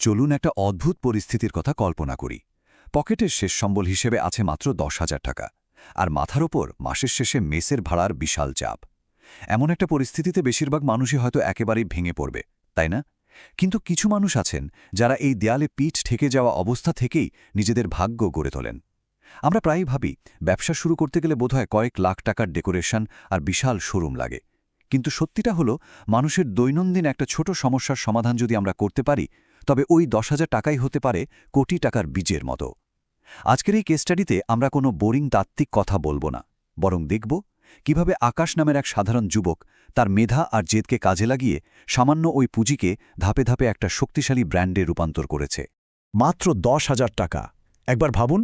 চলুন একটা অদ্ভুত পরিস্থিতির কথা কল্পনা করি। পকেটের শেষ সম্বল হিসেবে আছে মাত্র 10,000 টাকা, আর মাথার ওপর মাসের শেষে মেসের ভাড়ার বিশাল চাপ। এমন একটা পরিস্থিতিতে বেশিরভাগ মানুষই হয়তো একেবারেই ভেঙে পড়বে, তাই না? কিন্তু কিছু মানুষ আছেন যারা এই দেয়ালে পিঠ ঠেকে যাওয়া অবস্থা থেকেই নিজেদের ভাগ্য গড়ে তোলেন। আমরা প্রায়ই ভাবি ব্যবসা শুরু করতে গেলে বোধহয় কয়েক লাখ টাকার ডেকোরেশন আর বিশাল শোরুম লাগে। কিন্তু সত্যিটা হলো, মানুষের দৈনন্দিন একটা ছোট সমস্যার সমাধান যদি আমরা করতে পারি, তবে ওই 10,000 টাকাই হতে পারে কোটি টাকার বীজের মতো। আজকের এই কেস স্টাডিতে আমরা কোনো বোরিং তাত্ত্বিক কথা বলবো না, বরং দেখব কিভাবে আকাশ নামের এক সাধারণ যুবক তার মেধা আর জেদকে কাজে লাগিয়ে সামান্য ওই পুঁজিকে ধাপে ধাপে একটা শক্তিশালী ব্র্যান্ডে রূপান্তর করেছে। মাত্র 10,000 টাকা। একবার ভাবুন,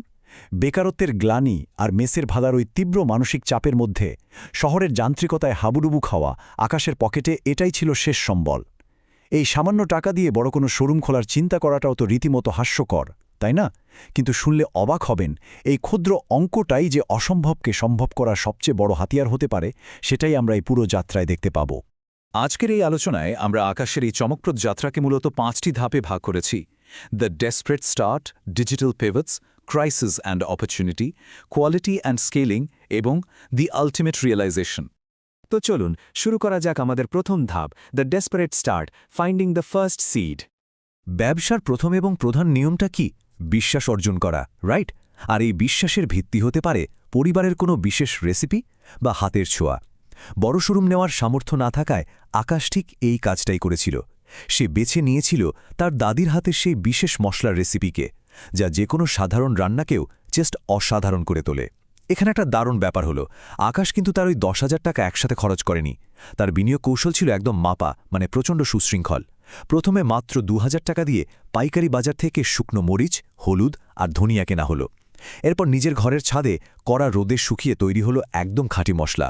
বেকারত্বের গ্লানি আর মেসের ভাড়ার ওই তীব্র মানসিক চাপের মধ্যে শহরের যান্ত্রিকতায় হাবুডুবু খাওয়া আকাশের পকেটে এটাই ছিল শেষ সম্বল। এই সামান্য টাকা দিয়ে বড় কোনো শোরুম খোলার চিন্তা করাটাও তো রীতিমতো হাস্যকর, তাই না? কিন্তু শুনলে অবাক হবেন, এই ক্ষুদ্র অঙ্কটাই যে অসম্ভবকে সম্ভব করার সবচেয়ে বড় হাতিয়ার হতে পারে, সেটাই আমরা এই পুরো যাত্রায় দেখতে পাব। আজকের এই আলোচনায় আমরা আকাশের এই চমকপ্রদ যাত্রাকে মূলত 5টি ধাপে ভাগ করেছি: the desperate start, digital pivots, crisis and opportunity, quality and scaling এবং দি আলটিমেট রিয়েলাইজেশন। তো চলুন শুরু করা যাক আমাদের প্রথম ধাপ, the desperate start, finding the first seed. ব্যবসার প্রথম এবং প্রধান নিয়মটা কি? বিশ্বাস অর্জন করা, রাইট? আর এই বিশ্বাসের ভিত্তি হতে পারে পরিবারের কোনো বিশেষ রেসিপি বা হাতের ছোঁয়া। বড় শোরুম নেওয়ার সামর্থ্য না থাকায় আকাশ ঠিক এই কাজটাই করেছিল। সে বেছে নিয়েছিল তার দাদির হাতের সেই বিশেষ মশলার রেসিপিকে, যা যে কোনো সাধারণ রান্নাকেও জাস্ট অসাধারণ করে তোলে। এখানে একটা দারুণ ব্যাপার হলো, আকাশ কিন্তু তার ওই 10,000 টাকা একসাথে খরচ করেনি। তার বিনিয়োগ কৌশল ছিল একদম মাপা, মানে প্রচণ্ড সুশৃঙ্খল। প্রথমে মাত্র 2,000 টাকা দিয়ে পাইকারি বাজার থেকে শুকনো মরিচ, হলুদ আর ধনিয়া কেনা হলো। এরপর নিজের ঘরের ছাদে কড়া রোদে শুকিয়ে তৈরি হলো একদম খাঁটি মশলা।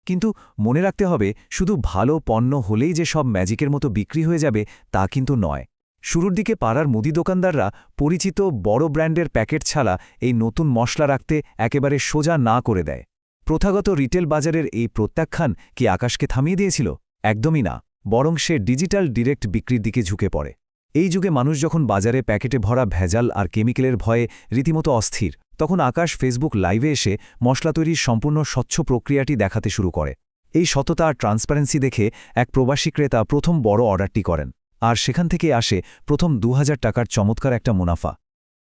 কিন্তু মনে রাখতে হবে, শুধু ভালো পণ্য হলেই যে সব ম্যাজিকের মতো বিক্রি হয়ে যাবে তা কিন্তু নয়। শুরুর দিকে পাড়ার মুদি দোকানদাররা পরিচিত বড় ব্র্যান্ডের প্যাকেট ছাড়া এই নতুন মশলা রাখতে একেবারে সোজা না করে দেয়। প্রথাগত রিটেল বাজারের এই প্রত্যাখ্যান কি আকাশকে থামিয়ে দিয়েছিল? একদমই না, বরং সে ডিজিটাল ডিরেক্ট বিক্রির দিকে ঝুঁকে পড়ে। এই যুগে মানুষ যখন বাজারে প্যাকেটে ভরা ভেজাল আর কেমিক্যালের ভয়ে রীতিমতো অস্থির, তখন আকাশ ফেসবুক লাইভে এসে মশলা তৈরির সম্পূর্ণ স্বচ্ছ প্রক্রিয়াটি দেখাতে শুরু করে। এই সততা আর ট্রান্সপারেন্সি দেখে এক প্রবাসী ক্রেতা প্রথম বড় অর্ডারটি করেন, আর সেখান থেকে আসে প্রথম 2,000 টাকার চমৎকার একটা মুনাফা।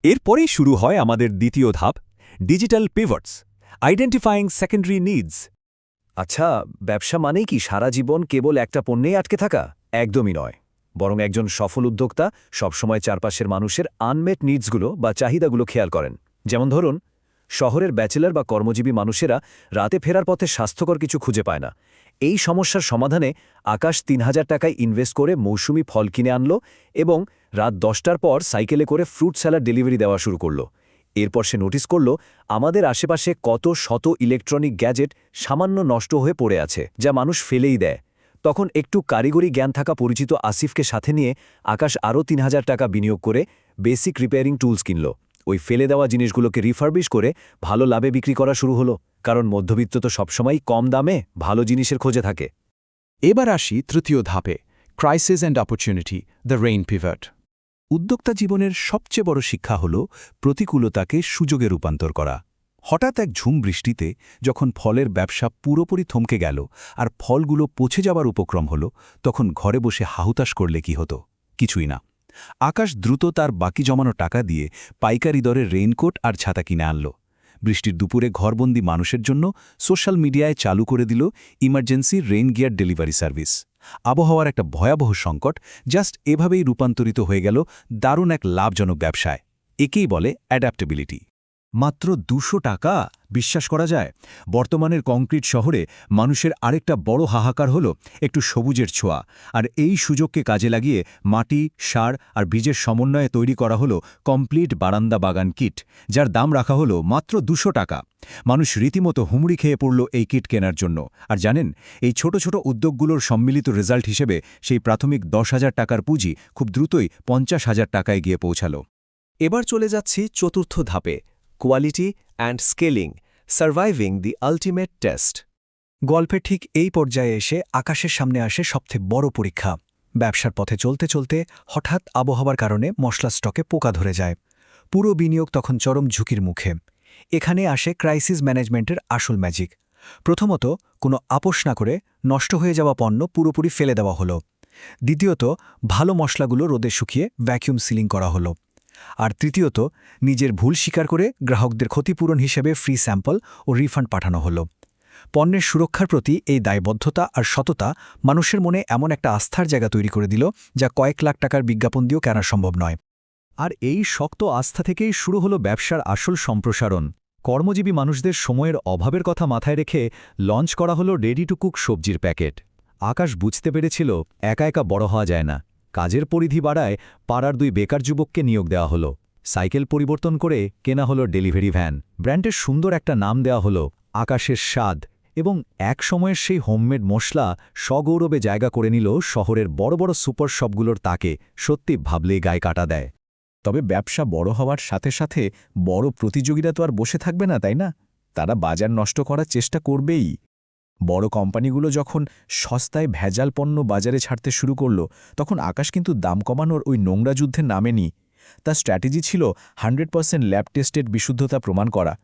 এরপরেই শুরু হয় আমাদের দ্বিতীয় ধাপ, ডিজিটাল পিভটস, আইডেন্টিফাইং সেকেন্ডারি নিডস। আচ্ছা, ব্যবসা মানেই কি সারা জীবন কেবল একটা পণ্যেই আটকে থাকা? একদমই নয়, বরং একজন সফল উদ্যোক্তা সবসময় চারপাশের মানুষের আনমেট নিডসগুলো বা চাহিদাগুলো খেয়াল করেন। যেমন ধরুন, শহরের ব্যাচেলর বা কর্মজীবী মানুষেরা রাতে ফেরার পথে স্বাস্থ্যকর কিছু খুঁজে পায় না। এই সমস্যার সমাধানে আকাশ 3,000 টাকায় ইনভেস্ট করে মৌসুমি ফল কিনে আনল এবং রাত 10টার পর সাইকেলে করে ফ্রুট স্যালাড ডেলিভারি দেওয়া শুরু করল। এরপর সে নোটিস করল আমাদের আশেপাশে কত শত ইলেকট্রনিক গ্যাজেট সামান্য নষ্ট হয়ে পড়ে আছে, যা মানুষ ফেলেই দেয়। তখন একটু কারিগরি জ্ঞান থাকা পরিচিত আসিফকে সাথে নিয়ে আকাশ আরও 3,000 টাকা বিনিয়োগ করে বেসিক রিপেয়ারিং টুলস কিনল। ওই ফেলে দেওয়া জিনিসগুলোকে রিফারবিশ করে ভালো লাভে বিক্রি করা শুরু হলো, কারণ মধ্যবিত্ত তো সবসময়ই কম দামে ভালো জিনিসের খোঁজে থাকে। এবার আসি তৃতীয় ধাপে, crisis and opportunity, the rain pivot. উদ্যোক্তা জীবনের সবচেয়ে বড় শিক্ষা হল প্রতিকূলতাকে সুযোগে রূপান্তর করা। হঠাৎ এক ঝুম বৃষ্টিতে যখন ফলের ব্যবসা পুরোপুরি থমকে গেল আর ফলগুলো পচে যাবার উপক্রম হল, তখন ঘরে বসে হাহুতাশ করলে কি হতো? কিছুই না। আকাশ দ্রুত তার বাকি জমানো টাকা দিয়ে পাইকারি দরে রেইনকোট আর ছাতা কিনে আনল। বৃষ্টির দুপুরে ঘরবন্দি মানুষের জন্য সোশ্যাল মিডিয়ায় চালু করে দিল emergency rain gear delivery service. আবহাওয়ার একটা ভয়াবহ সংকট জাস্ট এভাবেই রূপান্তরিত হয়ে গেল দারুণ এক লাভজনক ব্যবসায়। একেই বলে অ্যাডাপ্টেবিলিটি। মাত্র 200 টাকা, বিশ্বাস করা যায়? বর্তমানের কংক্রিট শহরে মানুষের আরেকটা বড় হাহাকার হল একটু সবুজের ছোঁয়া, আর এই সুযোগকে কাজে লাগিয়ে মাটি, সার আর বীজের সমন্বয়ে তৈরি করা হলো কমপ্লিট বারান্দা বাগান কিট, যার দাম রাখা হলো মাত্র 200 টাকা। মানুষ রীতিমতো হুমড়ি খেয়ে পড়ল এই কিট কেনার জন্য। আর জানেন, এই ছোট ছোট উদ্যোগগুলোর সম্মিলিত রেজাল্ট হিসেবে সেই প্রাথমিক 10,000 টাকার পুঁজি খুব দ্রুতই 50,000 টাকায় গিয়ে পৌঁছাল। এবার চলে যাচ্ছি চতুর্থ ধাপে, quality and scaling, surviving the ultimate test. গল্পের ঠিক এই পর্যায়ে এসে আকাশের সামনে আসে সবথেকে বড় পরীক্ষা, ব্যবসার পথে চলতে চলতে হঠাৎ আবহাওয়ার কারণে মশলা স্টকে পোকা ধরে যায়। পুরো বিনিয়োগ তখন চরম ঝুঁকির মুখে। এখানে আসে ক্রাইসিস ম্যানেজমেন্টের আসল ম্যাজিক। প্রথমত, কোনো আপোষ না করে নষ্ট হয়ে যাওয়া পণ্য পুরোপুরি ফেলে দেওয়া হলো। দ্বিতীয়ত, ভালো মশলাগুলো রোদে শুকিয়ে ভ্যাকুয়াম সিলিং করা হলো। আর তৃতীয়ত, নিজের ভুল স্বীকার করে গ্রাহকদের ক্ষতিপূরণ হিসেবে ফ্রি স্যাম্পল ও রিফান্ড পাঠানো হলো। পণ্যের সুরক্ষার প্রতি এই দায়বদ্ধতা আর সততা মানুষের মনে এমন একটা আস্থার জায়গা তৈরি করে দিল, যা কয়েক লাখ টাকার বিজ্ঞাপন দিয়েও কেনা সম্ভব নয়। আর এই শক্ত আস্থা থেকেই শুরু হলো ব্যবসার আসল সম্প্রসারণ। কর্মজীবী মানুষদের সময়ের অভাবের কথা মাথায় রেখে লঞ্চ করা হলো রেডি টু কুক সবজির প্যাকেট। আকাশ বুঝতে পেরেছিল একা একা বড় হওয়া যায় না। কাজের পরিধি বাড়ায় পাড়ার 2 বেকার যুবককে নিয়োগ দেওয়া হলো। সাইকেল পরিবর্তন করে কেনা হলো ডেলিভারি ভ্যান। ব্র্যান্ডের সুন্দর একটা নাম দেওয়া হলো আকাশের স্বাদ, এবং এক সময়ের সেই হোমমেড মশলা সগৌরবে জায়গা করে নিল শহরের বড় বড় সুপার শপগুলোর তাকে। সত্যি ভাবলেই গায়ে কাটা দেয়। তবে ব্যবসা বড় হওয়ার সাথে সাথে বড় প্রতিযোগীরা তো আর বসে থাকবে না, তাই না? তারা বাজার নষ্ট করার চেষ্টা করবেই। বড় কোম্পানিগুলো যখন সস্তায় ভেজাল পণ্য বাজারে ছাড়তে শুরু করল, তখন আকাশ কিন্তু দাম কমানোর ওই নোংরা যুদ্ধে নামেনি। তার স্ট্র্যাটেজি ছিল 100% ল্যাব টেস্টেড বিশুদ্ধতা প্রমাণ করা।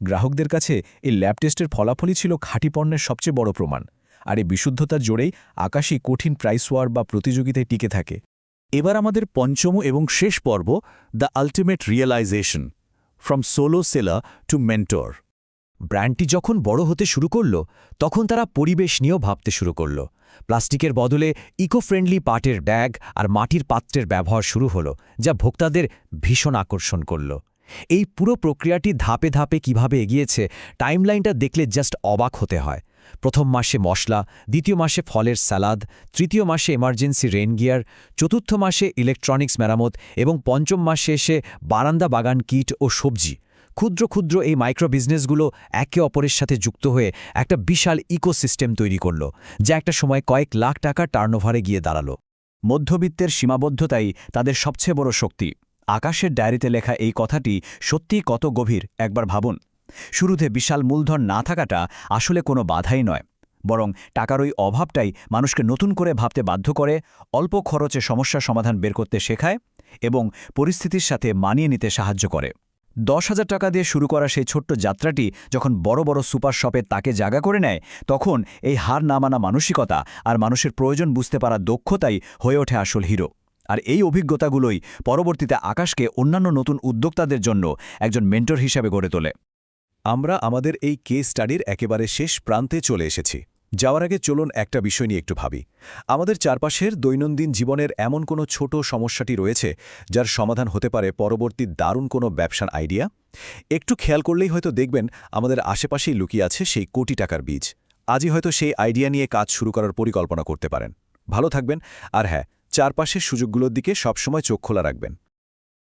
গ্রাহকদের কাছে এই ল্যাব টেস্টের ফলাফলই ছিল খাঁটি পণ্যের সবচেয়ে বড় প্রমাণ। আর এই বিশুদ্ধতার জোরেই আকাশই কঠিন প্রাইস ওয়ার বা প্রতিযোগিতায় টিকে থাকে। এবার আমাদের পঞ্চম এবং শেষ পর্ব, the ultimate realization, from solo seller to mentor. ব্র্যান্ডটি যখন বড় হতে শুরু করল, তখন তারা পরিবেশ নিয়েও ভাবতে শুরু করল। প্লাস্টিকের বদলে ইকো ফ্রেন্ডলি পাটের ব্যাগ আর মাটির পাত্রের ব্যবহার শুরু হলো, যা ভোক্তাদের ভীষণ আকর্ষণ করল। এই পুরো প্রক্রিয়াটি ধাপে ধাপে কিভাবে এগিয়েছে, টাইমলাইনটা দেখলে জাস্ট অবাক হতে হয়। প্রথম মাসে মশলা, দ্বিতীয় মাসে ফলের স্যালাদ, তৃতীয় মাসে এমার্জেন্সি রেইন গিয়ার, চতুর্থ মাসে ইলেকট্রনিক্স মেরামত এবং পঞ্চম মাসে এসে বারান্দা বাগান কিট ও সবজি। ক্ষুদ্র ক্ষুদ্র এই মাইক্রো বিজনেসগুলো একে অপরের সাথে যুক্ত হয়ে একটা বিশাল ইকোসিস্টেম তৈরি করল, যা একটা সময় কয়েক লাখ টাকা টার্নওভারে গিয়ে দাঁড়ালো। মধ্যবিত্তের সীমাবদ্ধতাই তাদের সবচেয়ে বড় শক্তি। আকাশের ডায়েরিতে লেখা এই কথাটি সত্যিই কত গভীর একবার ভাবুন। শুরুতে বিশাল মূলধন না থাকাটা আসলে কোনো বাধাই নয়, বরং টাকার ওই অভাবটাই মানুষকে নতুন করে ভাবতে বাধ্য করে, অল্প খরচে সমস্যার সমাধান বের করতে শেখায় এবং পরিস্থিতির সাথে মানিয়ে নিতে সাহায্য করে। 10,000 টাকা দিয়ে শুরু করা সেই ছোট্ট যাত্রাটি যখন বড় বড় সুপার শপের তাকে জায়গা করে নেয়, তখন এই হার না মানা মানসিকতা আর মানুষের প্রয়োজন বুঝতে পারা দক্ষতাই হয়ে ওঠে আসল হিরো। আর এই অভিজ্ঞতাগুলোই পরবর্তীতে আকাশকে অন্যান্য নতুন উদ্যোক্তাদের জন্য একজন মেন্টর হিসেবে গড়ে তোলে। আমরা আমাদের এই কেস স্টাডির একেবারে শেষ প্রান্তে চলে এসেছি। যাওয়ার আগে চলুন একটা বিষয় নিয়ে একটু ভাবি। আমাদের চারপাশের দৈনন্দিন জীবনের এমন কোনো ছোট সমস্যাটি রয়েছে যার সমাধান হতে পারে পরবর্তী দারুণ কোনো ব্যবসার আইডিয়া? একটু খেয়াল করলেই হয়তো দেখবেন আমাদের আশেপাশেই লুকিয়ে আছে সেই কোটি টাকার বীজ। আজই হয়তো সেই আইডিয়া নিয়ে কাজ শুরু করার পরিকল্পনা করতে পারেন। ভালো থাকবেন, আর হ্যাঁ, চারপাশের সুযোগগুলোর দিকে সবসময় চোখ খোলা রাখবেন।